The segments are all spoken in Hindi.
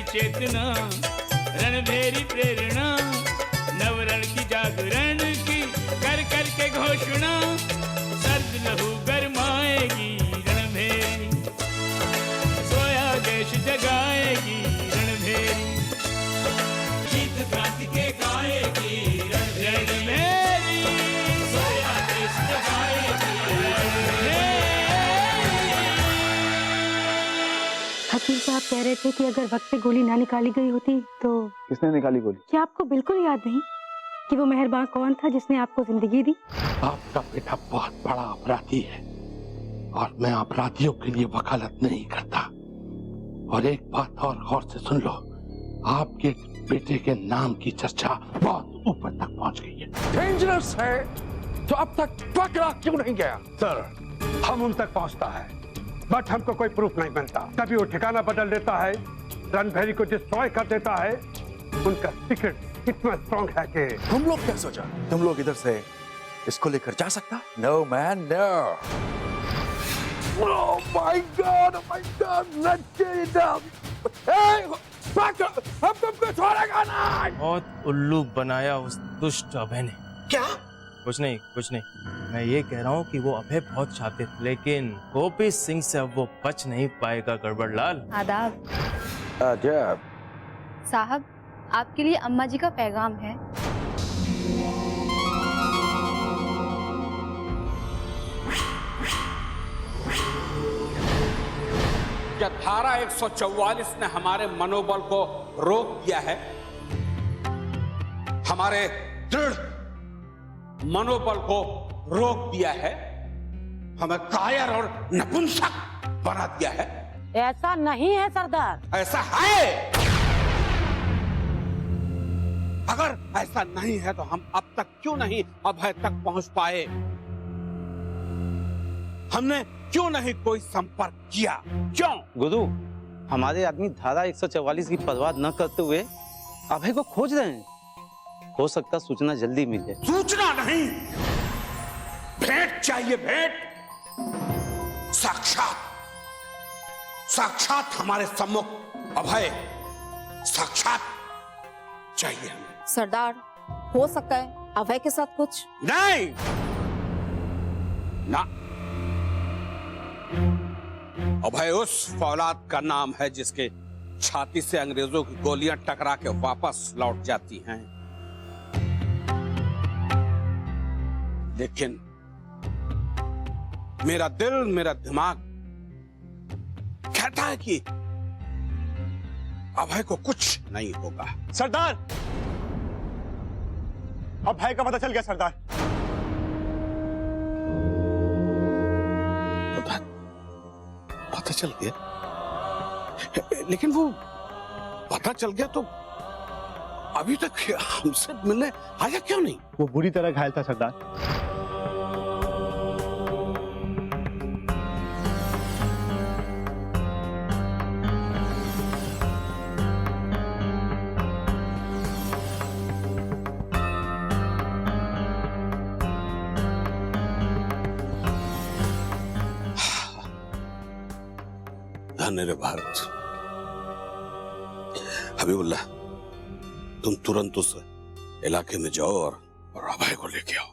चेतना, रणभेरी प्रेरणा, नवरण की जागरण की कर कर के घोषणा, सर्द लहू गरमाएगी रणभेरी, सोया देश जगाएगी रणभेरी, गीत क्रांति के गाएगी रणभेरी, सोया देश जगाएगी रणभेरी। हकीम साहब कह रहे थे कि अगर वक्त पे गोली ना निकाली गई होती तो। किसने निकाली गोली? क्या आपको बिल्कुल याद नहीं कि वो मेहरबान कौन था जिसने आपको जिंदगी दी? आपका बेटा बहुत बड़ा अपराधी है और मैं अपराधियों के लिए वकालत नहीं करता। और एक बात और गौर से सुन लो, आपके बेटे के नाम की चर्चा बहुत ऊपर तक पहुंच गई है। डेंजरस है तो अब तक पकड़ा क्यों नहीं गया? सर, हम उन तक पहुंचता है बट हमको कोई प्रूफ नहीं मिलता। तभी वो ठिकाना बदल देता है, रणभेरी को डिस्ट्रॉय कर देता है। उनका सीक्रेट कितना स्ट्रॉन्ग है कि तुम लोग क्या सोचा? तुम लोग इधर से इसको लेकर जा सकता? No man, no. Oh my God! Oh my God! Let's get it down. Hey, back up! हम तुमको छोड़ेगा नहीं। बहुत उल्लू बनाया उस दुष्ट अभय ने। क्या? कुछ नहीं। मैं ये कह रहा हूँ कि वो अभय बहुत शातिर, लेकिन गोपी सिंह से अब वो बच नहीं पाएगा। गड़बड़ लाल। आदाब अजब। साहब, आपके लिए अम्मा जी का पैगाम है। क्या धारा 144 ने हमारे मनोबल को रोक दिया है? हमारे दृढ़ मनोबल को रोक दिया है, हमें कायर और नपुंसक बना दिया है। ऐसा नहीं है सरदार। ऐसा है। अगर ऐसा नहीं है तो हम अब तक क्यों नहीं अभय तक पहुंच पाए? हमने क्यों नहीं कोई संपर्क किया? क्यों? गुरु, हमारे आदमी धारा 144 की परवाह न करते हुए अभय को खोज रहे हैं। हो सकता सूचना जल्दी मिले। सूचना नहीं, भेंट चाहिए, भेंट। साक्षात हमारे सम्मुख अभय साक्षात चाहिए हमें। सरदार, हो सकता है अभय के साथ कुछ। नहीं ना, अभय उस फौलाद का नाम है जिसके छाती से अंग्रेजों की गोलियां टकरा के वापस लौट जाती हैं। लेकिन मेरा दिल, मेरा दिमाग कहता है कि अभय को कुछ नहीं होगा। सरदार, अभय का पता चल गया सरदार। पता चल गया? लेकिन वो पता चल गया तो अभी तक हमसे मिलने आया क्यों नहीं? वो बुरी तरह घायल था सरदार। धन्य रे भारत। हबीबुल्लाह, तुम तुरंत उस इलाके में जाओ और अभय को लेके आओ।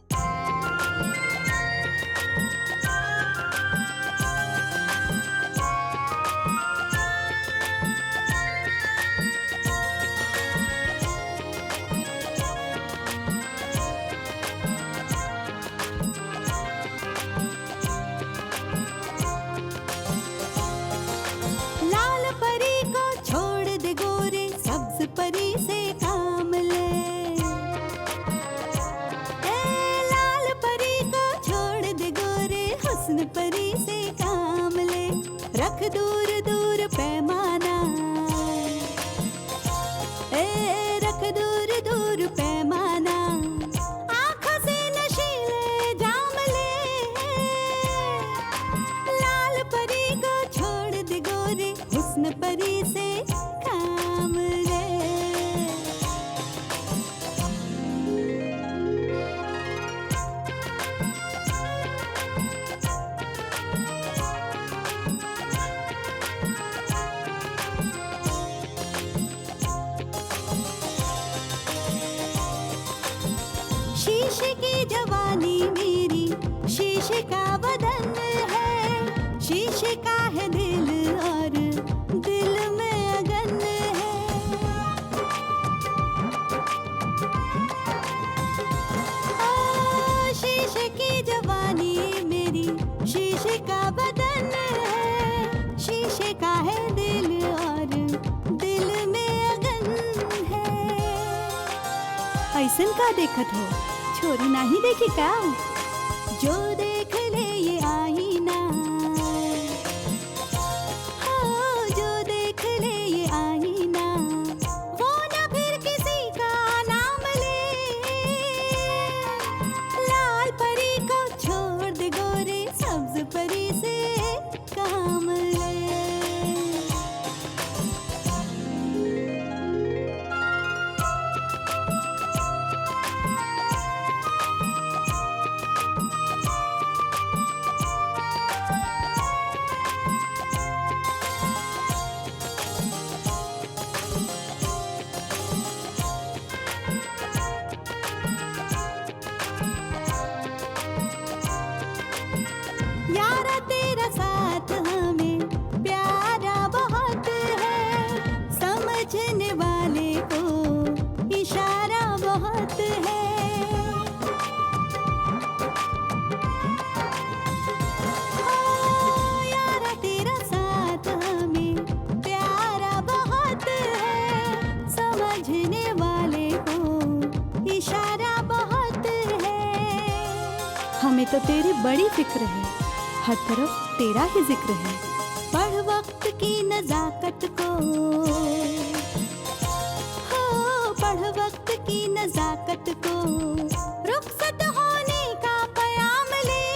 शीशे की जवानी मेरी शीशे का बदन है, शीशे का है दिल और दिल में अगन है। शीशे की जवानी मेरी शीशे का बदन है, शीशे का है दिल और दिल में अगन है। ऐसन का देखत हो, छोरी नहीं देखी का? जो देख ले ये आईना, हाँ जो देख ले ये आईना, वो न फिर किसी का नाम ले। लाल परी को छोड़ दे गोरे, सब्ज परी से काम ले। यारा तेरा साथ हमें प्यारा बहुत है, समझने वाले को इशारा बहुत है। यारा तेरा साथ हमें प्यारा बहुत है, समझने वाले को इशारा बहुत है। हमें तो तेरी बड़ी फिक्र है, हर तरफ तेरा ही जिक्र है। पढ़ वक्त की नजाकत को, हो पढ़ वक्त की नजाकत को, रुखसत होने का पयाम ले।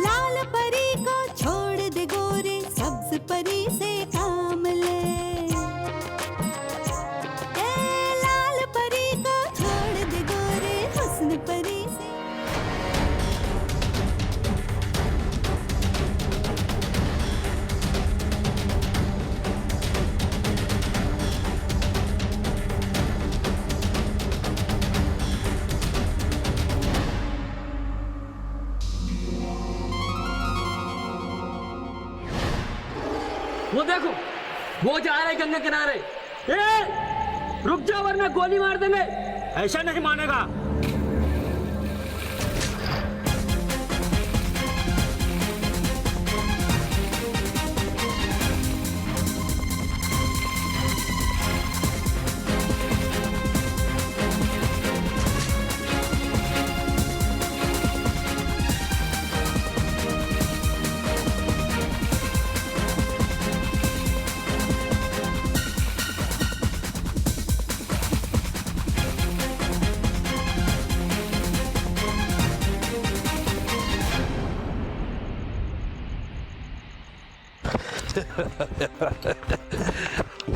लाल परी को छोड़ दे गोरे, सब्ज परी से काम ले। लाल परी को छोड़ दे गोरे, हुस्न परी से। वो देखो, वो जा रहे गंगा किनारे। रुक जाओ वरना गोली मार देंगे। ऐसा नहीं मानेगा।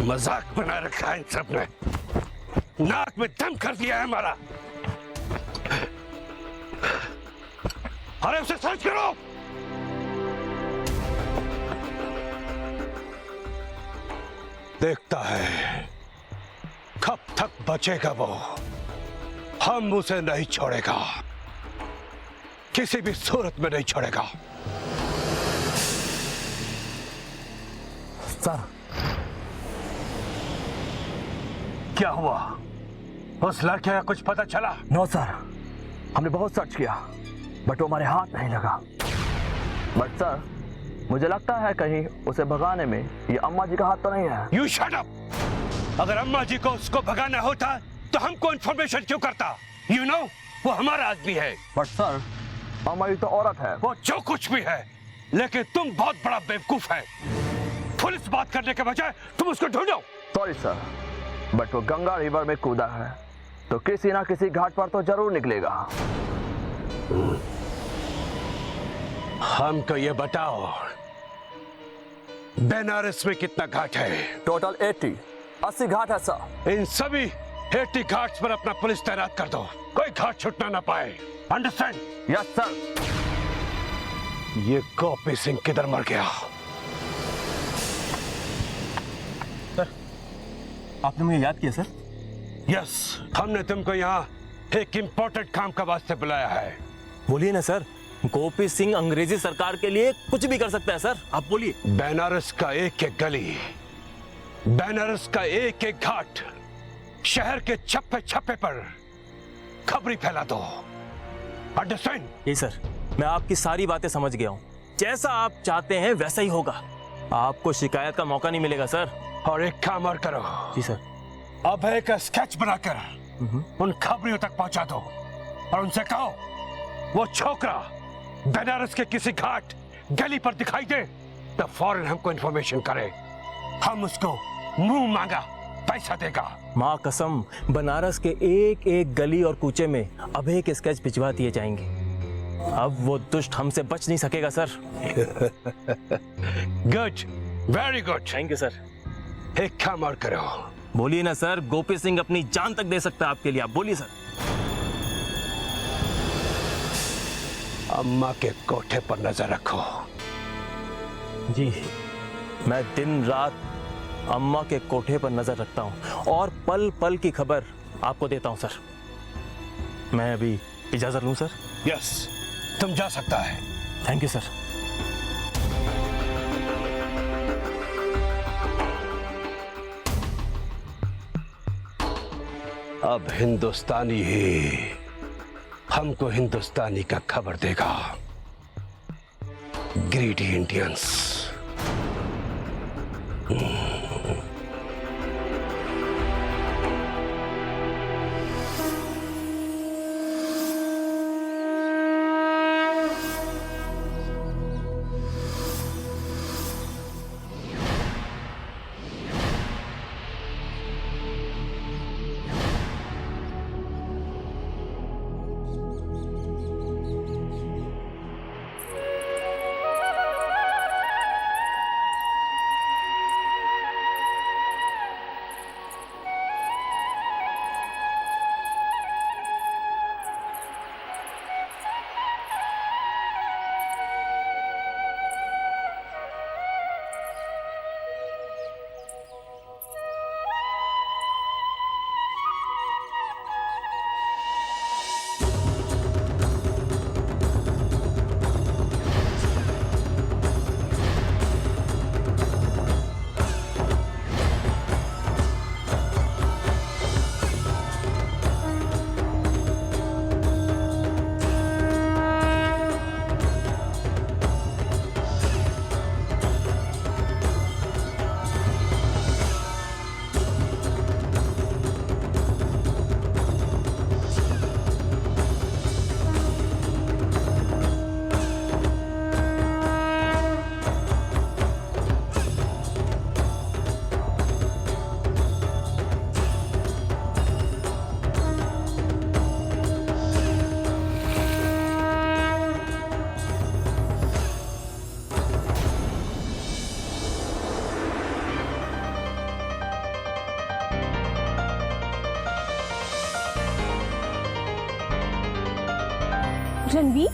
मजाक बना रखा है इन सब ने, नाक में दम कर दिया है हमारा। अरे उसे सर्च करो। देखता है कब तक बचेगा वो। हम उसे नहीं छोड़ेगा, किसी भी सूरत में नहीं छोड़ेगा। सर, क्या हुआ? उस लड़के का कुछ पता चला? नो सर, हमने बहुत सर्च किया बट वो हमारे हाथ नहीं लगा। बट सर, मुझे लगता है कहीं उसे भगाने में ये अम्मा जी का हाथ तो नहीं है। You shut up. अगर अम्मा जी को उसको भगाना होता तो हमको इन्फॉर्मेशन क्यों करता? यू नो, वो हमारा आदमी है। बट सर, अम्मा जी तो औरत है। वो जो कुछ भी है, लेकिन तुम बहुत बड़ा बेवकूफ है। पुलिस बात करने के बजाय तुम उसको ढूंढो। सॉरी सर, बट वो गंगा रिवर में कूदा है तो किसी ना किसी घाट पर तो जरूर निकलेगा। हमको ये बताओ, बनारस में कितना घाट है? टोटल 80 घाट है सर। इन सभी 80 घाट्स पर अपना पुलिस तैनात कर दो, कोई घाट छूटना ना पाए। अंडरस्टैंड? Yes sir. ये गोपी सिंह किधर मर गया? सर, आपने मुझे याद किया सर? यस, हमने तुमको यहाँ एक इम्पोर्टेंट काम का वास्ते बुलाया है। बोलिए ना सर, गोपी सिंह अंग्रेजी सरकार के लिए कुछ भी कर सकता है सर, आप बोलिए। बनारस का एक एक गली, बनारस का एक एक घाट, शहर के छप्पे छप्पे पर खबरी फैला दो। अंडरस्टैंड? जी सर, मैं आपकी सारी बातें समझ गया हूँ। जैसा आप चाहते हैं वैसा ही होगा। आपको शिकायत का मौका नहीं मिलेगा सर। और एक काम और करो। जी सर। अभय का स्केच बनाकर उन खबरियों तक पहुंचा दो और उनसे कहो वो छोकरा बनारस के किसी घाट गली पर दिखाई दे तो फौरन हमको इन्फॉर्मेशन करे। हम उसको मुंह मांगा पैसा देगा। माँ कसम, बनारस के एक एक गली और कूचे में अभय के स्केच भिजवा दिए जाएंगे। अब वो दुष्ट हमसे बच नहीं सकेगा sir. Good, very good. Thank you sir. एक काम और करो। बोलिए ना सर, गोपी सिंह अपनी जान तक दे सकता है आपके लिए, आप बोलिए सर। अम्मा के कोठे पर नजर रखो। जी, मैं दिन रात अम्मा के कोठे पर नजर रखता हूं और पल पल की खबर आपको देता हूं सर। मैं अभी इजाजत लूं सर? यस, तुम जा सकता है। Thank you sir. अब हिंदुस्तानी ही हमको हिंदुस्तानी का खबर देगा। Greedy Indians. रणवीर,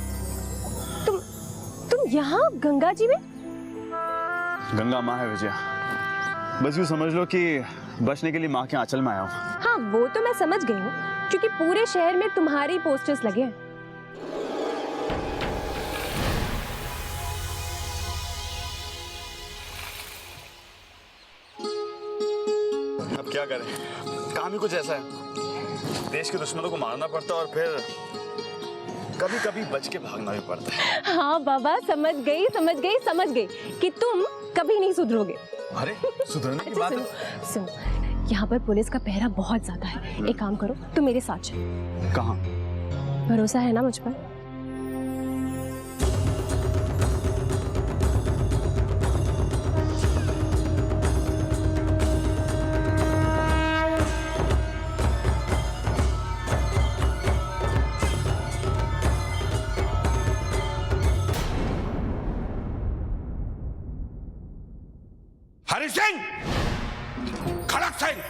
तुम यहाँ गंगा जी में? गंगा माँ है विजया, बस यूँ समझ लो कि बचने के लिए माँ के आंचल में आया हूँ। हाँ, वो तो मैं समझ गई हूँ, क्योंकि पूरे शहर में तुम्हारे पोस्टर्स लगे हैं। अब क्या करें, काम ही कुछ ऐसा है। देश के दुश्मनों को मारना पड़ता है और फिर कभी कभी बच के भागना भी पड़ता है। हाँ बाबा, समझ गई कि तुम कभी नहीं सुधरोगे। अरे सुधरने की बात है। सुनो, यहाँ पर पुलिस का पहरा बहुत ज्यादा है। एक काम करो, तुम मेरे साथ चलो। कहाँ? भरोसा है ना मुझ पर? हरि सिंह, खड़क सिंह,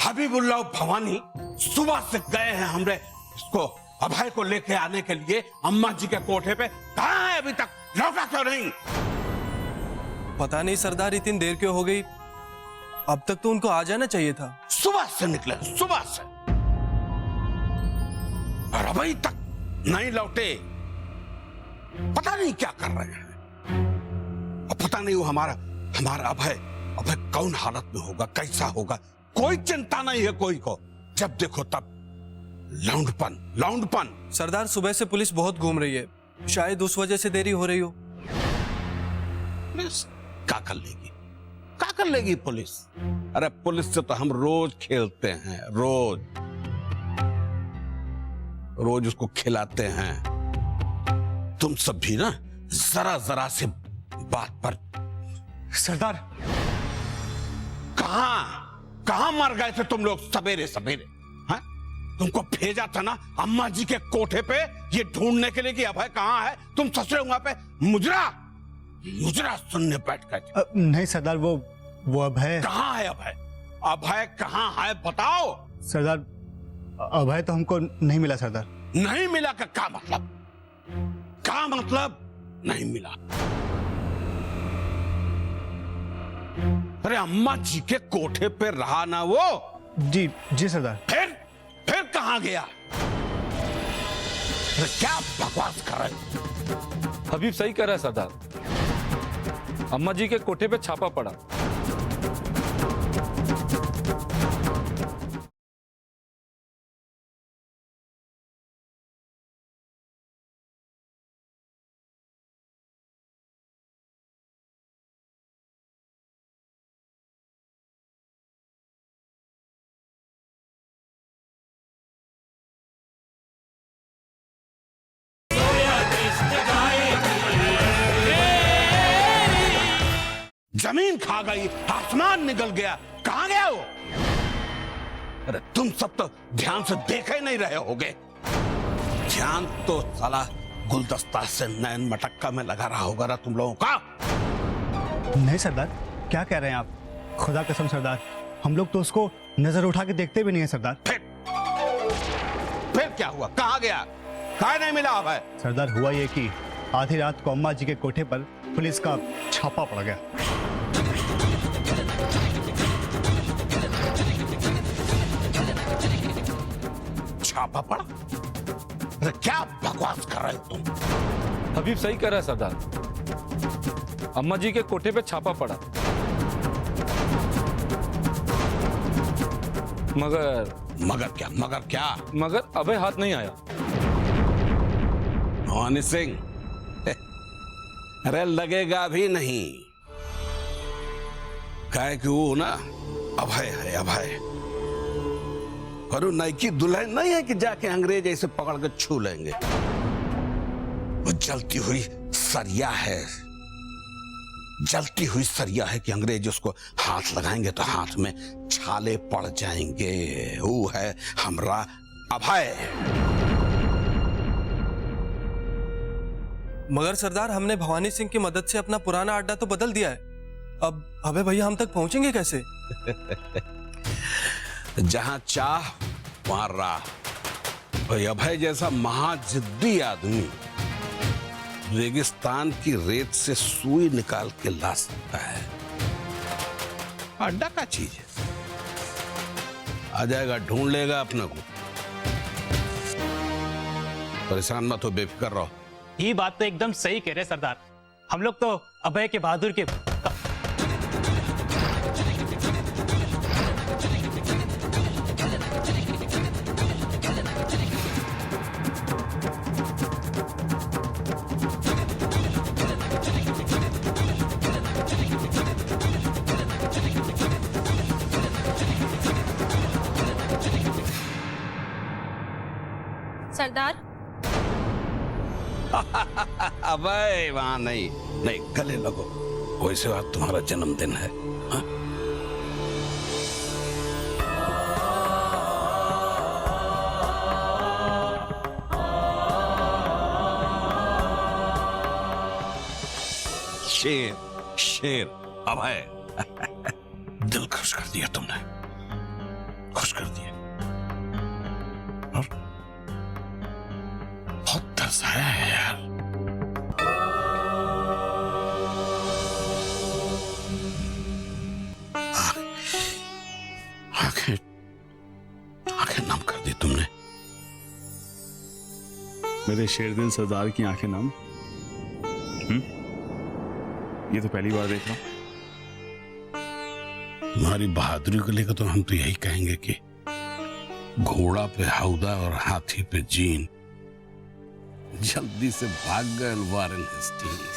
हबीबुल्लाह भवानी सुबह से गए हैं हमरे इसको अभय को लेके आने के लिए अम्मा जी के कोठे पे। कहाँ है अभी तक? लौटा क्यों नहीं? पता नहीं सरदार, इतनी देर क्यों हो गई? अब तक तो उनको आ जाना चाहिए था। सुबह से निकले, सुबह से। और अभी तक नहीं लौटे। पता नहीं क्या कर रहे हैं। और पता नहीं वो हमारा अभय कौन हालत में होगा, कैसा होगा, कोई चिंता नहीं है कोई को। जब देखो तब लौंडपन। सरदार, सुबह से पुलिस बहुत घूम रही है, शायद उस वजह से देरी हो रही हो। क्या कर लेगी पुलिस? अरे पुलिस से तो हम रोज खेलते हैं, रोज उसको खिलाते हैं। तुम सब भी ना जरा से बात पर। सरदार, कहां मर गए थे तुम लोग सवेरे? हाँ? तुमको भेजा था ना अम्मा जी के कोठे पे ये ढूंढने के लिए कि अभय कहां है। तुम ससुरे वहां पे मुजरा सुनने बैठ गए। नहीं सरदार, वो अभय कहां है? अभय कहां है बताओ। सरदार, अभय तो हमको नहीं मिला सरदार। नहीं मिला का क्या मतलब? नहीं मिला। अरे अम्मा जी के कोठे पे रहा ना वो? जी सरदार। फिर कहां गया? क्या बकवास कर रहे? हबीब सही कह रहा है सरदार, अम्मा जी के कोठे पे छापा पड़ा। जमीन खा गई, आसमान निकल गया, कहां गया वो? अरे तुम सब तो ध्यान से देख ही नहीं रहे होगे। ध्यान तो साला गुलदस्ता से नैन मटक्का में लगा रहा होगा ना तुम लोगों का। नहीं सरदार, क्या कह रहे हैं आप? खुदा कसम सरदार, हम लोग तो उसको नजर उठा के देखते भी नहीं है सरदार। फिर क्या हुआ? कहां गया? कहां नहीं मिला अभय? सरदार, हुआ ये कि आधी रात को अम्मा जी के कोठे पर पुलिस का छापा पड़ गया। छापा पड़ा? अरे क्या बकवास कर रहे हो तुम? हबीब सही कह रहा है सरदार, अम्मा जी के कोठे पे छापा पड़ा, मगर अभय हाथ नहीं आया। भवानी सिंह, अरे लगेगा भी नहीं। काहे कि वो ना अभय है, अभय। और वो नाइकी दुल्हन नहीं है कि जाके अंग्रेज ऐसे पकड़ के छू लेंगे। वो जलती हुई सरिया है कि अंग्रेज उसको हाथ लगाएंगे तो हाथ में छाले पड़ जाएंगे। वो है हमरा अभय। मगर सरदार, हमने भवानी सिंह की मदद से अपना पुराना अड्डा तो बदल दिया है। अब अभय भैया हम तक पहुंचेंगे कैसे? जहां चाह वहां राह। भाई अभय जैसा महाजिद्दी आदमी रेगिस्तान की रेत से सुई निकाल के ला सकता है। अड्डा का चीज है, आ जाएगा, ढूंढ लेगा अपने को। परेशान मत हो, बेफिक्र रहो। ये बात तो एकदम सही कह रहे सरदार, हम लोग तो अभय के बहादुर के। सरदार, अबे वहां नहीं, गले लगो। वैसे आज तुम्हारा जन्मदिन है। हाँ? शेर अभय। दिल खुश कर दिया तुमने, खुश कर दिया। और बहुत तरस आया है यार। आंखें नम कर दी तुमने। मेरे शेरदिल सरदार की आंखें नम। ये तो पहली बार देख रहा हूं। तुम्हारी बहादुरी को लेकर तो हम तो यही कहेंगे कि घोड़ा पे हौदा और हाथी पे जीन। जल्दी से भाग गए वारेन हेस्टिंग्स।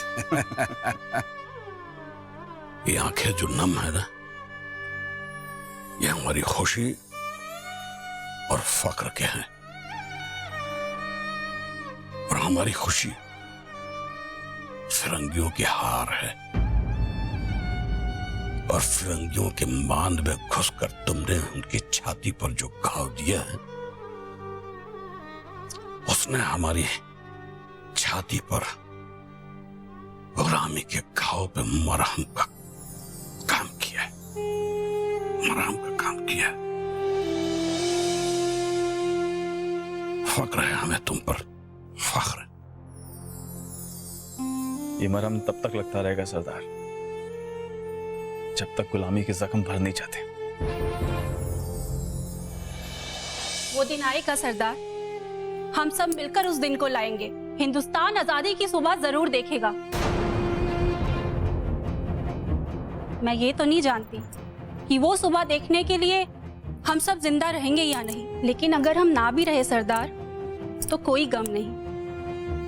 ये आंखें जो नम है ना, ये हमारी खुशी और फक्र के हैं। और हमारी खुशी फिरंगियों की हार है, और फिरंगियों के मांद में घुसकर तुमने उनकी छाती पर जो घाव दिया है, उसने हमारी छाती पर गुलामी के घाव पे मरहम का काम किया है, मरहम का काम किया है। फक्र है हमें तुम पर, फख्र है। ये मरहम तब तक लगता रहेगा सरदार, जब तक गुलामी के जख्म भर नहीं जाते। वो दिन आएगा सरदार, हम सब मिलकर उस दिन को लाएंगे। हिंदुस्तान आजादी की सुबह जरूर देखेगा। मैं ये तो नहीं जानती कि वो सुबह देखने के लिए हम सब जिंदा रहेंगे या नहीं, लेकिन अगर हम ना भी रहे सरदार तो कोई गम नहीं।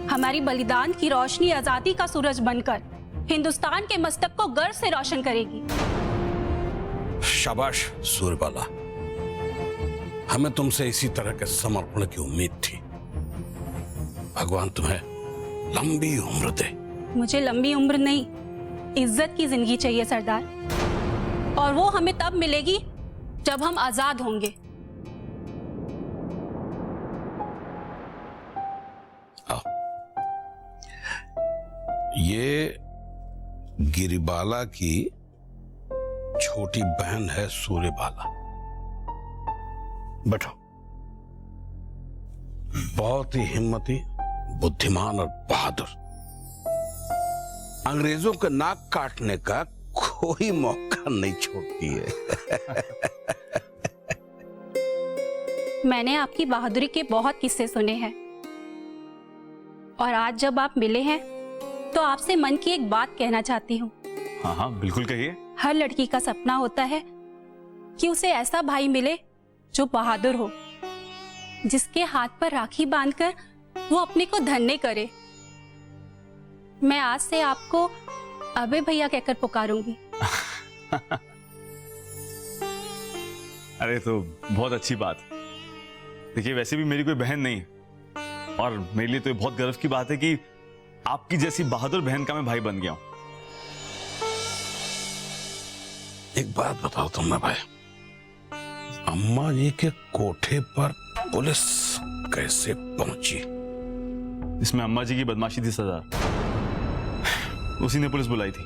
हमारी बलिदान की रोशनी आजादी का सूरज बनकर हिंदुस्तान के मस्तक को गर्व से रोशन करेगी। शाबाश सूर्यबाला, हमें तुमसे इसी तरह के समर्पण की उम्मीद थी। भगवान तुम्हें लंबी उम्र दे। मुझे लंबी उम्र नहीं, इज्जत की जिंदगी चाहिए सरदार, और वो हमें तब मिलेगी जब हम आजाद होंगे। ये गिरिबाला की छोटी बहन है सूर्यबाला। बैठो। बहुत ही हिम्मती, बुद्धिमान और बहादुर। अंग्रेजों का नाक काटने का कोई मौका नहीं छोड़ती है। मैंने आपकी बहादुरी के बहुत किस्से सुने हैं, और आज जब आप मिले हैं तो आपसे मन की एक बात कहना चाहती हूँ। हाँ हाँ बिल्कुल कहिए। हर लड़की का सपना होता है कि उसे ऐसा भाई मिले जो बहादुर हो, जिसके हाथ पर राखी बांधकर वो अपने को धन्य करे। मैं आज से आपको अबे भैया कहकर पुकारूंगी। अरे तो बहुत अच्छी बात। देखिए वैसे भी मेरी कोई बहन नहीं, और मेरे लिए तो ये बहुत गर्व की बात है कि आपकी जैसी बहादुर बहन का मैं भाई बन गया हूं। एक बात बताओ तुम्हें भाई, अम्मा जी के कोठे पर पुलिस कैसे पहुंची? इसमें अम्मा जी की बदमाशी थी सरदार, उसी ने पुलिस बुलाई थी।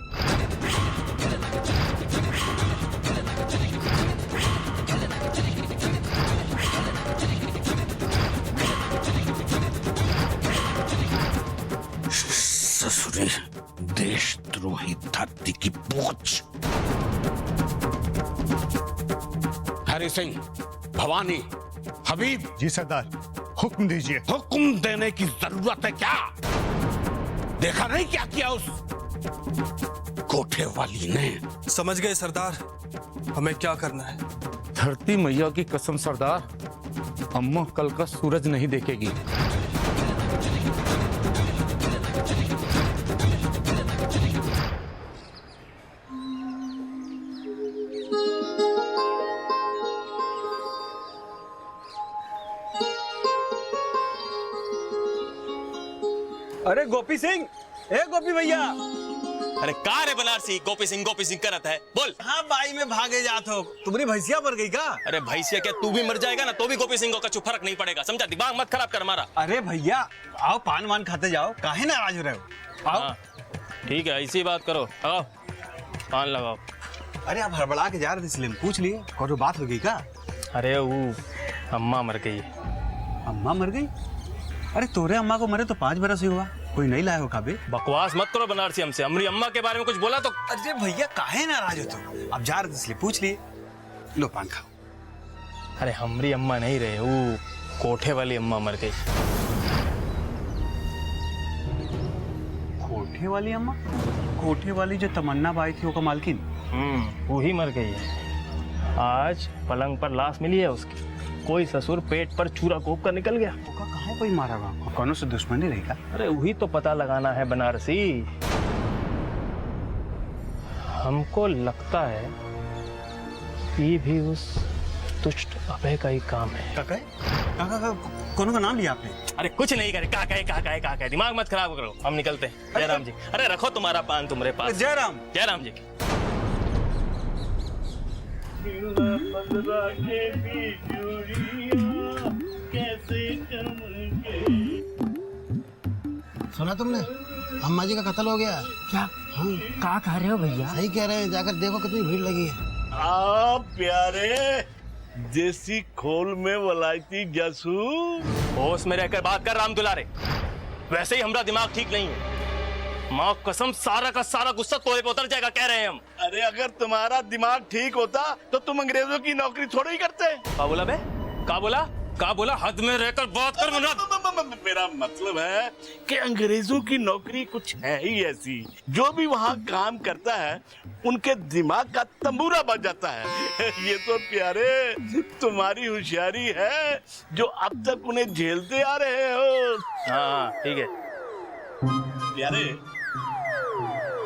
ससुरी देशद्रोही धरती की पूछ। हरि सिंह, भवानी, हबीब। जी सरदार, हुक्म दीजिए। हुक्म देने की जरूरत है क्या? देखा नहीं क्या किया उस कोठे वाली ने? समझ गए सरदार, हमें क्या करना है। धरती मैया की कसम सरदार, अम्मा कल का सूरज नहीं देखेगी। अरे गोपी सिंह, ए गोपी भैया। अरे का रे बनारसी गोपी सिंह करत है, बोल। हाँ भाई में भागे जात हो, तुम्हारी भैंसिया मर गई का? अरे भैंसिया क्या तू भी मर जाएगा ना, तो भी गोपी सिंह को कछु फर्क नहीं पड़ेगा, समझा? दिमाग मत खराब कर हमारा। अरे भैया आओ, पान वान खाते जाओ, काहे नाराज हो रहे हो? आओ। ठीक है, ऐसी बात करो, आओ पान लगाओ। अरे आप हड़बड़ा के जा रहे थे इसलिए पूछ लिए, और बात हो गई का? अरे वो अम्मा मर गई। अम्मा मर गई? अरे तोरे अम्मा को मरे तो 5 बरस ही हुआ, कोई नहीं लाया हो काबे? बकवास मत करो बनारसी हमसे, हमारी अम्मा के बारे में कुछ बोला तो। अरे भैया काहे नाराज हो तुम? अब जा रहे थे इसलिए पूछ लिए, लो पान खाओ। अरे हमारी अम्मा नहीं रहे, वो कोठे वाली अम्मा मर गई। कोठे वाली अम्मा? कोठे वाली जो तमन्ना बाई थी, वो का मालकिन? वो ही मर गई है। आज पलंग पर लाश मिली है उसकी। कोई ससुर पेट पर चूरा कोप कर निकल गया। कहाँ कोई मारा हुआ? कौन से दुश्मनी रहेगा? अरे वही तो पता लगाना है बनारसी। हमको लगता है ये भी उस दुष्ट अभय का ही काम है। काका कौन का नाम लिया आपने? अरे कुछ नहीं करे, काका है, दिमाग मत खराब करो, हम निकलते हैं। जयराम जी, अरे रखो तुम्हारा पान तुम्हारे पास। जयराम जी। सुना तुमने? अम्मा जी का कत्ल हो गया। क्या? हाँ। कहा कह रहे हो भैया? सही कह रहे हैं, जाकर देखो कितनी भीड़ लगी है। आप प्यारे देसी खोल में वलायती जासू। होश में रहकर बात कर राम दुलारे। वैसे ही हमारा दिमाग ठीक नहीं है। माँ कसम सारा का सारा गुस्सा तोड़े पे उतर जाएगा कह रहे हैं हम। अरे अगर तुम्हारा दिमाग ठीक होता तो तुम अंग्रेजों की नौकरी थोड़ी ही करते। क्या बोला बे? क्या बोला? हद में रहकर बात कर मुन्ना। मेरा मतलब है कि अंग्रेजों की नौकरी कुछ है ही ऐसी, जो भी वहाँ काम करता है उनके दिमाग का तंबूरा बज जाता है। ये तो प्यारे तुम्हारी होशियारी है जो अब तक उन्हें झेलते आ रहे हो। हाँ ठीक है प्यारे,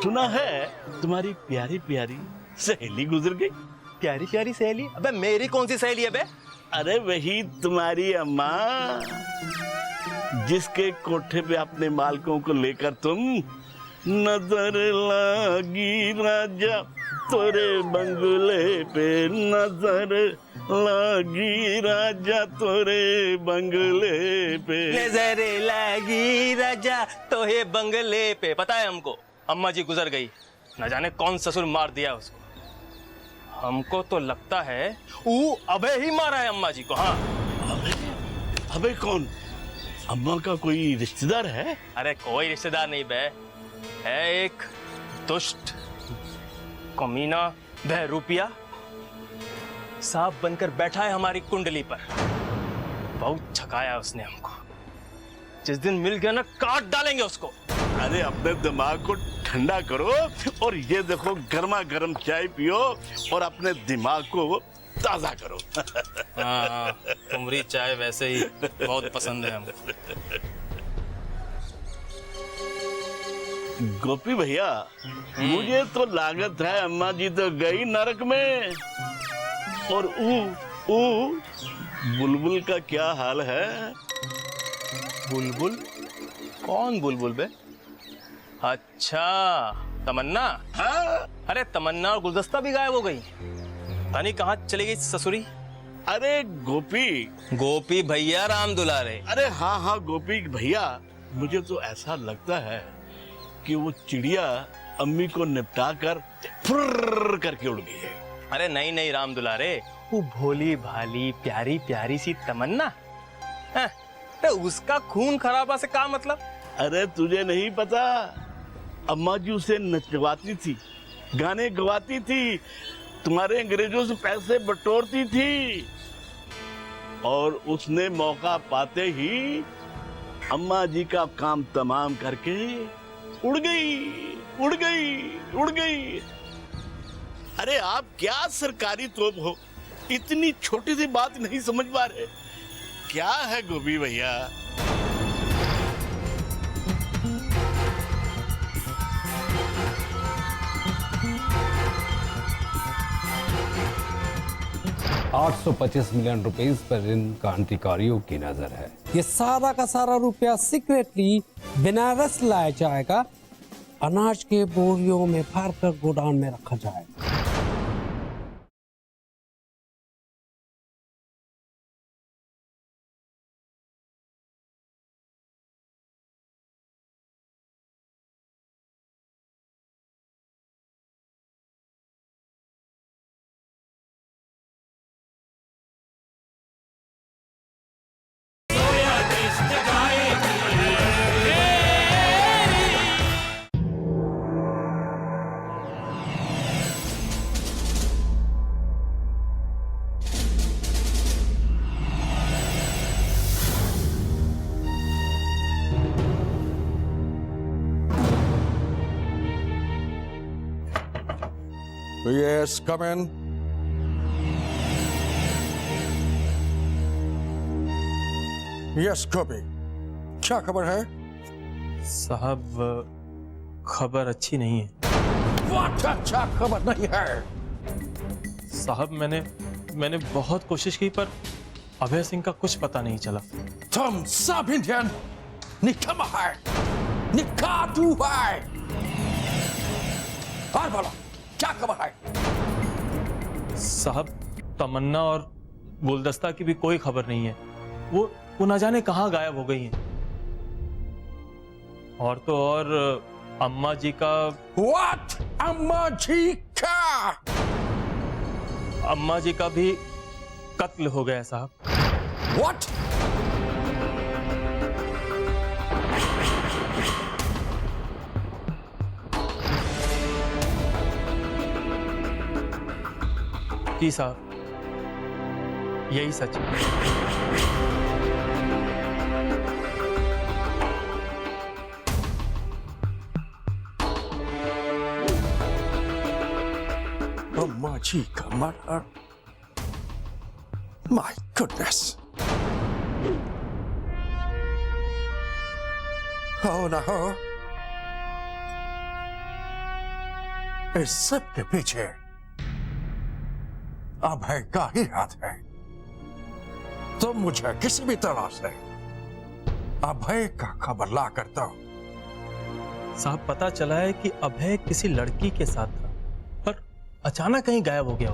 सुना है तुम्हारी प्यारी प्यारी सहेली गुजर गई। प्यारी प्यारी सहेली? अबे मेरी कौन सी सहेली है बे? अरे वही तुम्हारी अम्मा, जिसके कोठे पे अपने मालकों को लेकर तुम नजर लगी राजा तोरे बंगले पे, नजर लगी राजा तोरे बंगले पे, नजर लगी राजा तोहे बंगले पे। पता है हमको, अम्मा जी गुजर गई, न जाने कौन ससुर मार दिया उसको। हमको तो लगता है वो अबे ही मारा है अम्मा जी को। हाँ अबे कौन? अम्मा का कोई रिश्तेदार है? अरे कोई रिश्तेदार नहीं बे, है एक दुष्ट कमीना बहरूपिया सांप बनकर बैठा है हमारी कुंडली पर। बहुत छकाया उसने हमको। जिस दिन मिल गया ना काट डालेंगे उसको। अरे अपने दिमाग को ठंडा करो और ये देखो गर्मा गर्म चाय पियो और अपने दिमाग को ताजा करो। हाँ, तुम्हारी चाय वैसे ही बहुत पसंद है हमको। गोपी भैया, मुझे तो लागत है अम्मा जी तो गई नरक में, और बुलबुल का क्या हाल है? बुलबुल? कौन बुलबुल बे? अच्छा तमन्ना। हाँ? अरे तमन्ना और गुलदस्ता भी गायब हो गई। नहीं कहाँ चली गई ससुरी? अरे गोपी भैया राम दुलारे। अरे हाँ गोपी भैया, मुझे तो ऐसा लगता है कि वो चिड़िया अम्मी को निपटा कर फुर्र करके उड़ गई है। अरे नहीं राम दुलारे, वो भोली भाली प्यारी प्यारी सी तमन्ना, तो उसका खून खराबा से क्या मतलब? अरे तुझे नहीं पता, अम्मा जी उसे नचवाती थी, गाने गवाती थी, तुम्हारे अंग्रेजों से पैसे बटोरती थी, और उसने मौका पाते ही अम्मा जी का काम तमाम करके उड़ गई। अरे आप क्या सरकारी तोप हो, इतनी छोटी सी बात नहीं समझ पा रहे? क्या है गोपी भैया? $825 मिलियन पर इन क्रांतिकारियों की नजर है। ये सारा का सारा रुपया सीक्रेटली बनारस लाया जाएगा, अनाज के बोरियों में भरकर गोदाम में रखा जाएगा। Yes, come in. Yes, Gopi. क्या खबर है? साहब खबर अच्छी नहीं है। What? अच्छा खबर नहीं है। साहब मैंने बहुत कोशिश की पर अभय सिंह का कुछ पता नहीं चला। तुम सब इंडियन निकम्मा है, निकाटू है। और बोलो क्या खबर है? साहब तमन्ना और गुलदस्ता की भी कोई खबर नहीं है। वो ना जाने कहाँ गायब हो गई हैं। और तो और अम्मा जी का। What? अम्मा जी का? अम्मा जी का भी कत्ल हो गया साहब। What? जी साहब यही सच है। अम्मा जी का murder? My goodness. Oh no. इस सब के पीछे अभय का ही हाथ है। तो मुझे किसी भी तरह से अभय का खबर ला करता हूं। साहब पता चला है कि अभय किसी लड़की के साथ था पर अचानक कहीं गायब हो गया।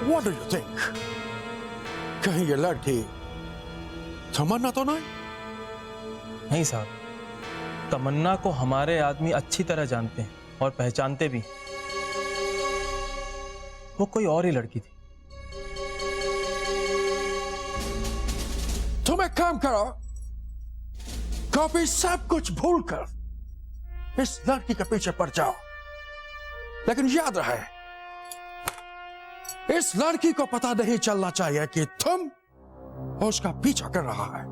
What do you think? कहीं ये लड़की तमन्ना तो नहीं? नहीं साहब तमन्ना को हमारे आदमी अच्छी तरह जानते हैं और पहचानते भी। वो कोई और ही लड़की थी। तुम एक काम करो, कॉपी सब कुछ भूलकर इस लड़की के पीछे पड़ जाओ, लेकिन याद रहे इस लड़की को पता नहीं चलना चाहिए कि तुम उसका पीछा कर रहा है।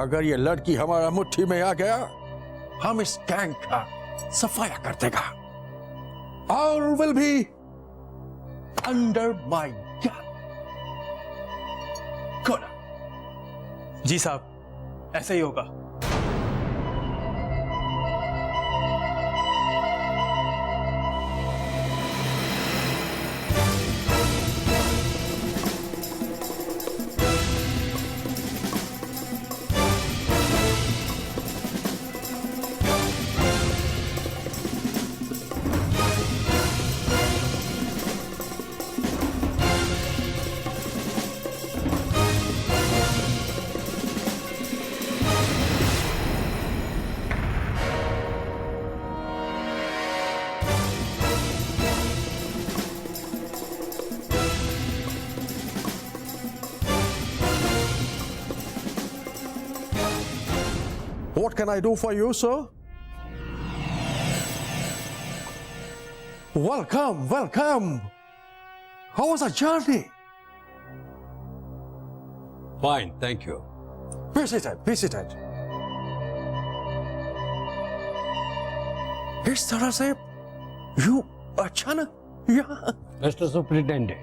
अगर ये लड़की हमारा मुट्ठी में आ गया, हम इस गैंग का सफाया कर देगा। All will be under my gun. Good. जी साहब ऐसे ही होगा। What can I do for you, sir? Welcome, welcome. How was the journey? Fine, thank you. Be seated, be seated. इस तरह से you अचानक यहाँ? मिस्टर सुपरिटेंडेंट,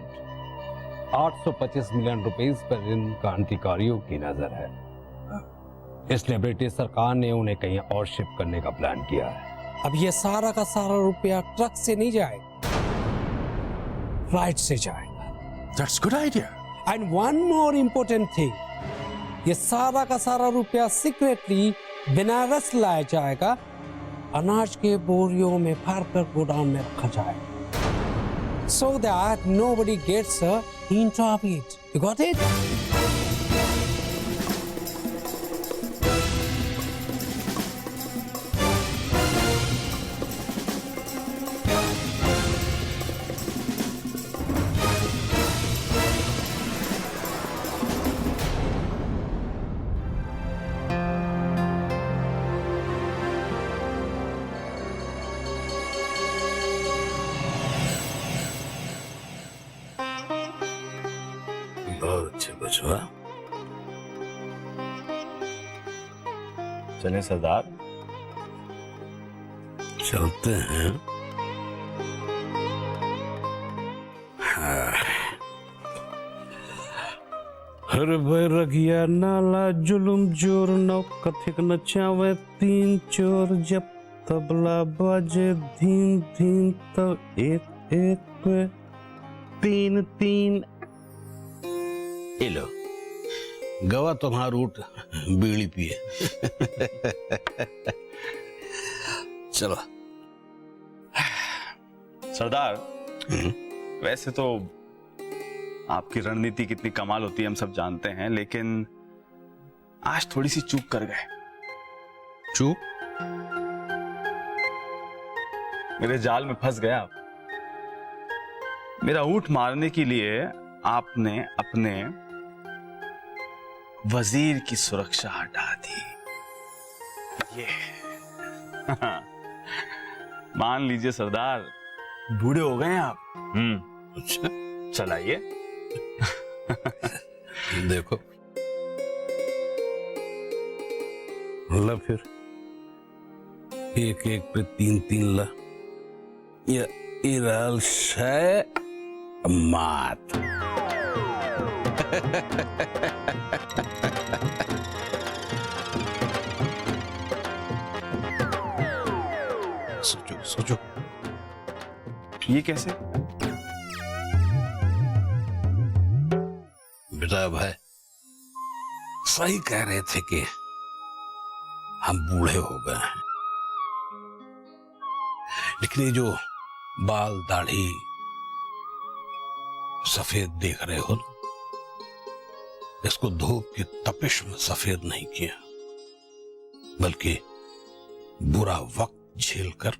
825 मिलियन रुपए पर इन क्रांतिकारियों की नजर है, इसलिए ब्रिटिश सरकार ने उन्हें कहीं और शिफ्ट करने का प्लान किया है। अब ये सारा का सारा रुपया ट्रक से नहीं जाएगा, फ्लाइट से जाएगा। That's good idea. And one more important thing, ये सारा का सारा रुपया सीक्रेटली बनारस लाया जाएगा, अनाज के बोरियों में भरकर गोदाम में रखा जाएगा, so that nobody gets a hint of it. You got it? बहुत अच्छे बचवा। चलें सरदार? चलते हैं। हर भय रगिया नाला जुलुम जोर नौ कथिक नचावे तीन चोर जब तबला बाजे धीन धीन तब एक एक पे तीन तीन। ये लो गवा तुम्हारा रूट बीड़ी पिए। चलो सरदार, वैसे तो आपकी रणनीति कितनी कमाल होती है हम सब जानते हैं, लेकिन आज थोड़ी सी चूक कर गए। चूक? मेरे जाल में फंस गया आप। मेरा ऊंट मारने के लिए आपने अपने वजीर की सुरक्षा हटा दी। ये मान लीजिए सरदार, बूढ़े हो गए आप। अच्छा, चलाइए। देखो ला फिर एक एक पे तीन तीन ला। ये इराल शय मात। सोचो सोचो, ये कैसे? बेटा भाई सही कह रहे थे कि हम बूढ़े हो गए हैं, लेकिन ये जो बाल दाढ़ी सफेद देख रहे हो ना, इसको धूप की तपिश में सफेद नहीं किया, बल्कि बुरा वक्त झेलकर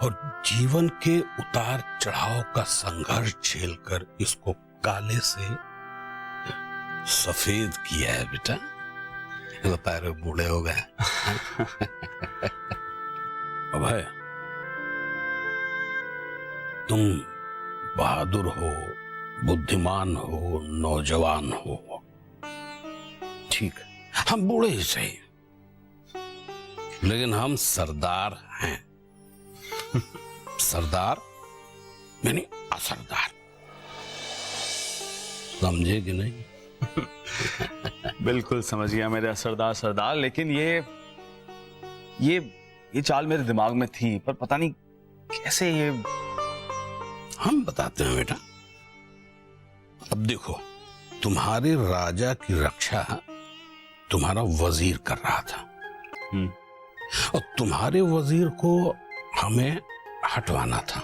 और जीवन के उतार चढ़ाव का संघर्ष झेलकर इसको काले से सफेद किया है बेटा। बता रहे बूढ़े हो गए। अब है तुम बहादुर हो, बुद्धिमान हो, नौजवान हो, ठीक है, हम बूढ़े ही सही, लेकिन हम सरदार हैं। सरदार यानी असरदार, समझे कि नहीं? बिल्कुल समझ गया मेरे असरदार सरदार, लेकिन ये चाल मेरे दिमाग में थी, पर पता नहीं कैसे ये। हम बताते हैं बेटा। अब देखो, तुम्हारे राजा की रक्षा तुम्हारा वजीर कर रहा था, और तुम्हारे वजीर को हमें हटवाना था,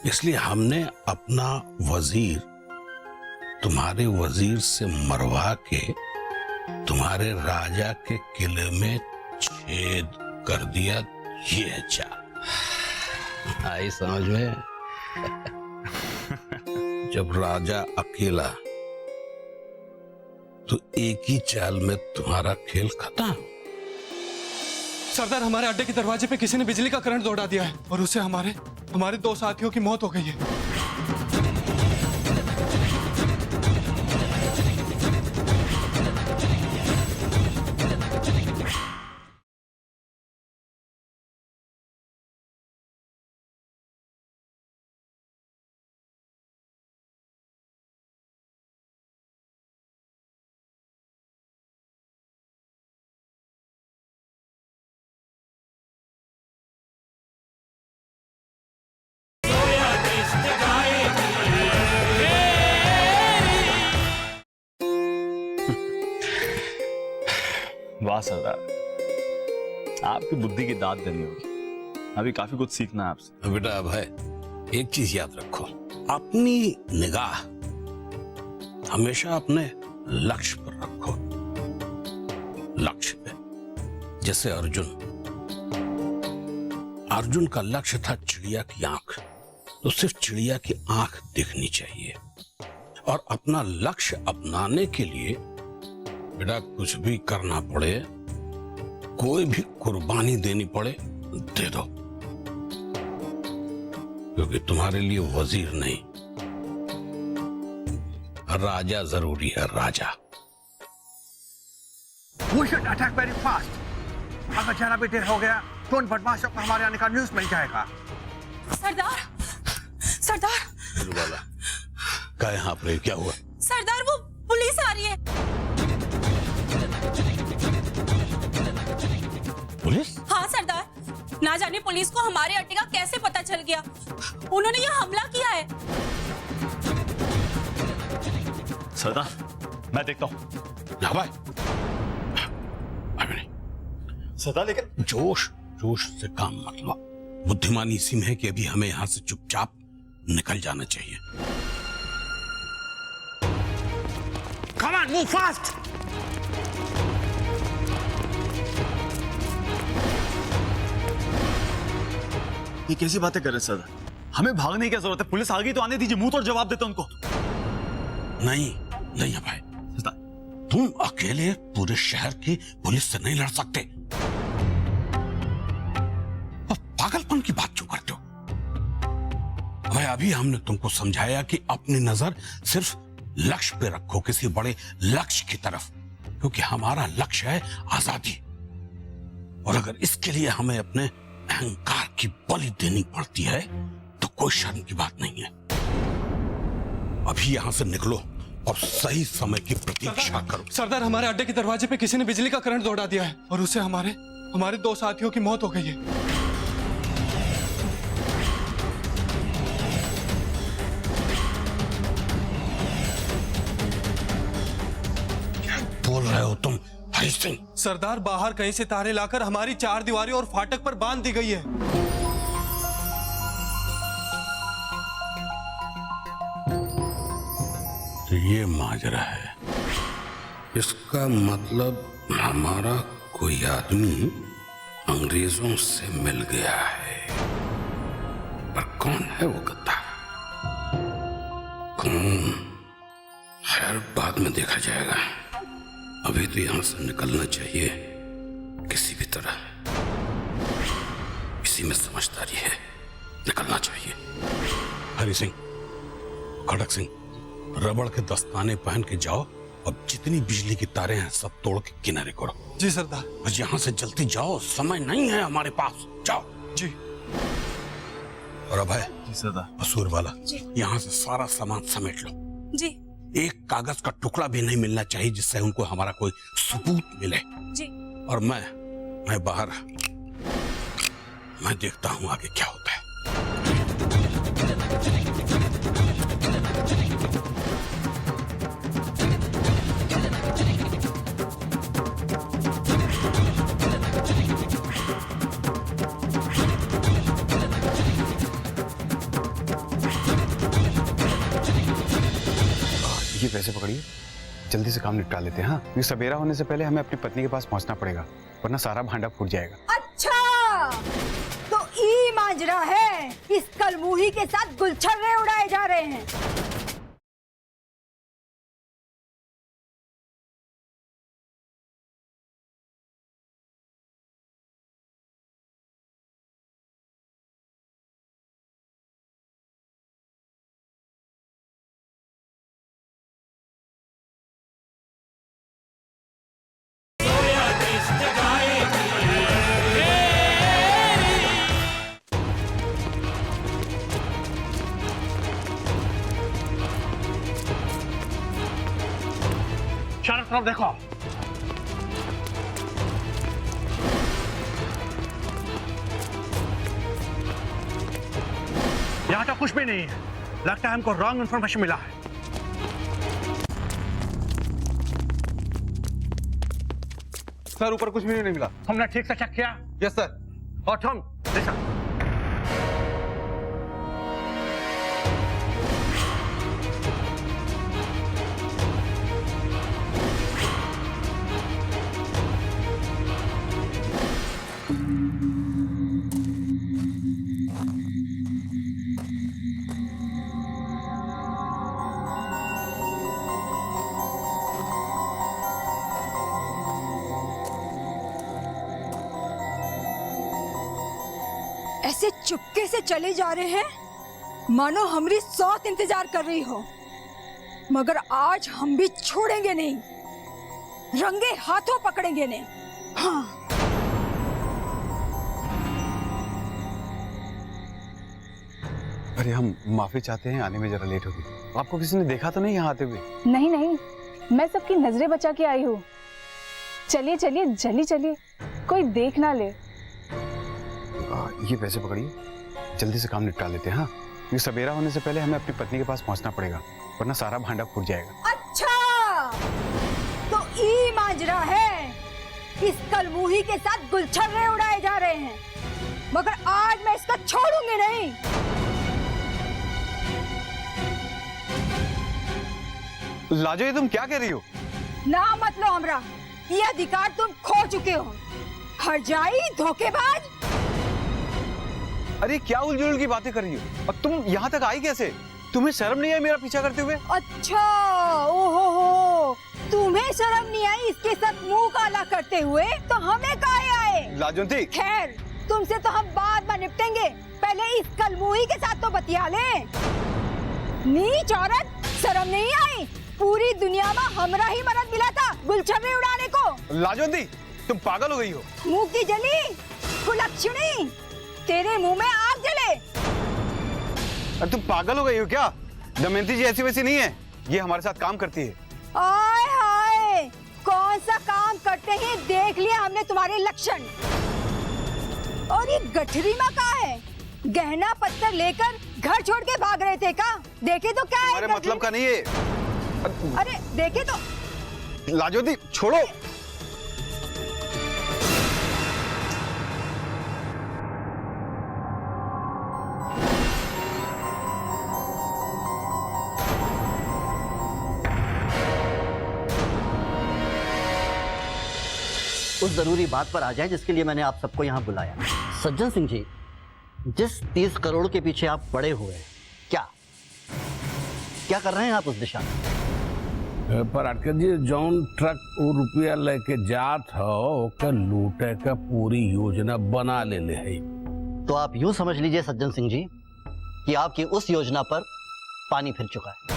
इसलिए हमने अपना वजीर तुम्हारे वजीर से मरवा के तुम्हारे राजा के किले में छेद कर दिया। ये है चाल, आई समझ में? जब राजा अकेला तो एक ही चाल में तुम्हारा खेल खत्म। सरदार, हमारे अड्डे के दरवाजे पे किसी ने बिजली का करंट दौड़ा दिया है और उससे हमारे 2 साथियों की मौत हो गई है। वाह सरदार, आपकी बुद्धि की दाद देनी होगी। अभी काफी कुछ सीखना है आपसे। बेटा भाई, एक चीज याद रखो, अपनी निगाह हमेशा अपने लक्ष्य पर रखो। लक्ष्य पे, जैसे अर्जुन का लक्ष्य था चिड़िया की आंख, तो सिर्फ चिड़िया की आंख दिखनी चाहिए, और अपना लक्ष्य अपनाने के लिए बेटा कुछ भी करना पड़े, कोई भी कुर्बानी देनी पड़े, दे दो, क्योंकि तुम्हारे लिए वजीर नहीं, राजा जरूरी है, राजा। We should attack very fast. अगर जरा भी देर हो गया तो उन बदमाशों को हमारे आने का न्यूज़ मिल जाएगा। सरदार, वाला क्या यहाँ पर क्या हुआ? सरदार वो पुलिस आ रही है। पुलिस? हाँ सरदार, ना जाने पुलिस को हमारे अड्डे का कैसे पता चल गया। उन्होंने यह हमला किया है। सरदार, मैं देखता हूँ। ना भाई, सरदार लेकिन जोश से काम मत लो। बुद्धिमानी इसी में है कि अभी हमें यहां से चुपचाप निकल जाना चाहिए। Come on, move fast! ये कैसी बातें कर रहे हैं सरदार? हमें भागने की क्या जरूरत है? पुलिस आ गई तो आने दीजिए, मुंह तोड़ जवाब देते उनको। नहीं है भाई, तुम अकेले पूरे शहर की पुलिस से नहीं लड़ सकते। अब पागलपन की बात क्यों करते हो? भाई अभी हमने तुमको समझाया कि अपनी नजर सिर्फ लक्ष्य पे रखो, किसी बड़े लक्ष्य की तरफ, क्योंकि हमारा लक्ष्य है आजादी। और अगर इसके लिए हमें अपने अहंकार की बलि देनी पड़ती है तो कोई शर्म की बात नहीं है। अभी यहां से निकलो और सही समय की प्रतीक्षा करो। सरदार, हमारे अड्डे के दरवाजे पे किसी ने बिजली का करंट दौड़ा दिया है और उससे हमारे 2 साथियों की मौत हो गई है। क्या बोल रहे हो तुम हरी सिंह? सरदार, बाहर कहीं से तारे लाकर हमारी 4 दीवारी और फाटक पर बांध दी गई है। तो ये माजरा है। इसका मतलब हमारा कोई आदमी अंग्रेजों से मिल गया है। पर कौन है वो गद्दा? कौन? खैर बाद में देखा जाएगा। अभी तो यहां से निकलना चाहिए किसी भी तरह। इसी में समझदारी है, निकलना चाहिए। हरी सिंह, खड़क सिंह, रबड़ के दस्ताने पहन के जाओ और जितनी बिजली की तारें हैं सब तोड़ के किनारे करो। जी सरदार। बस यहाँ से जल्दी जाओ, समय नहीं है हमारे पास। जाओ। जी। और अब है जी सरदार। कसूर वाला, यहाँ से सारा सामान समेट लो। जी। एक कागज का टुकड़ा भी नहीं मिलना चाहिए जिससे उनको हमारा कोई सबूत मिले। जी। और मैं बाहर, मैं देखता हूँ आगे क्या होता है। ये पैसे पकड़िए, जल्दी से काम निपटा लेते हैं। हाँ, क्योंकि सवेरा होने से पहले हमें अपनी पत्नी के पास पहुंचना पड़ेगा, वरना सारा भांडा फूट जाएगा। अच्छा, तो ई माजरा है। इस कलमुही के साथ गुलछर्रे उड़ाए जा रहे हैं। चारों तरफ देखो। यहाँ तो कुछ भी नहीं है। लगता है हमको रॉन्ग इन्फॉर्मेशन मिला है। सर, ऊपर कुछ भी नहीं मिला। हमने ठीक से चेक किया? Yes sir. और तुम देखा? ऐसे चुपके से चले जा रहे हैं मानो हमारी सौत इंतजार कर रही हो। मगर आज हम भी छोड़ेंगे नहीं, रंगे हाथों पकड़ेंगे नहीं। हाँ। अरे हम माफी चाहते हैं, आने में जरा लेट हो गई। आपको किसी ने देखा तो नहीं यहाँ आते हुए? नहीं नहीं, मैं सबकी नजरें बचा के आई हूँ। चलिए चलिए जल्दी चलिए, कोई देख ना ले। ये पैसे पकड़िए, जल्दी से काम निपटा लेते हैं। हाँ, ये सवेरा होने से पहले हमें अपनी पत्नी के पास पहुंचना पड़ेगा, वरना सारा भांडा फूट जाएगा। अच्छा, तो ई माजरा है। इस कलमुही के साथ गुलछर्रे उड़ाए जा रहे हैं, मगर आज मैं इसका छोड़ूंगी नहीं। लाजो, ये तुम क्या कह रही हो? ना मत लो हमरा, ये अधिकार तुम खो चुके हो। हरजाई, धोखेबाज। अरे क्या उलझुल की बातें कर रही हो? और तुम यहाँ तक आई कैसे? तुम्हें शर्म नहीं आई मेरा पीछा करते हुए? अच्छा, ओहो हो, तुम्हें शर्म नहीं आई इसके साथ मुंह काला करते हुए, तो हमें काहे आए? लाजवंती, खैर तुमसे तो हम बाद में निपटेंगे, पहले इस कलमुही के साथ तो बतिया ले। नीच औरत, शर्म नहीं आई? पूरी दुनिया में हमरा ही मदद मिला था गुलछर्रे उड़ाने को। लाजवंती, तुम पागल हो गई हो? मुंह की जली कुलक्षणी, तेरे मुंह में आग जले। अरे तुम पागल हो गई हो क्या? दमयंती जी ऐसी वैसी नहीं है, ये हमारे साथ काम करती है। आय हाय, कौन सा काम करते हैं देख लिया हमने तुम्हारे लक्षण। और ये गठरी में क्या है? गहना पत्थर लेकर घर छोड़ के भाग रहे थे का? देखे तो क्या है? हमारे मतलब का नहीं है। अरे देखे तो। लाजवंती छोड़ो। उस जरूरी बात पर आ जाए जिसके लिए मैंने आप सबको यहाँ बुलाया। सज्जन सिंह जी, जिस 30 करोड़ के पीछे आप पड़े हुए हैं, क्या कर रहे हैं आप उस दिशा में? पर अटकर जी, जौन ट्रक वो रुपया लेके जात हो ओके लूटे का पूरी योजना बना ले है। तो आप यूं समझ लीजिए सज्जन सिंह जी कि आपकी उस योजना पर पानी फिर चुका है।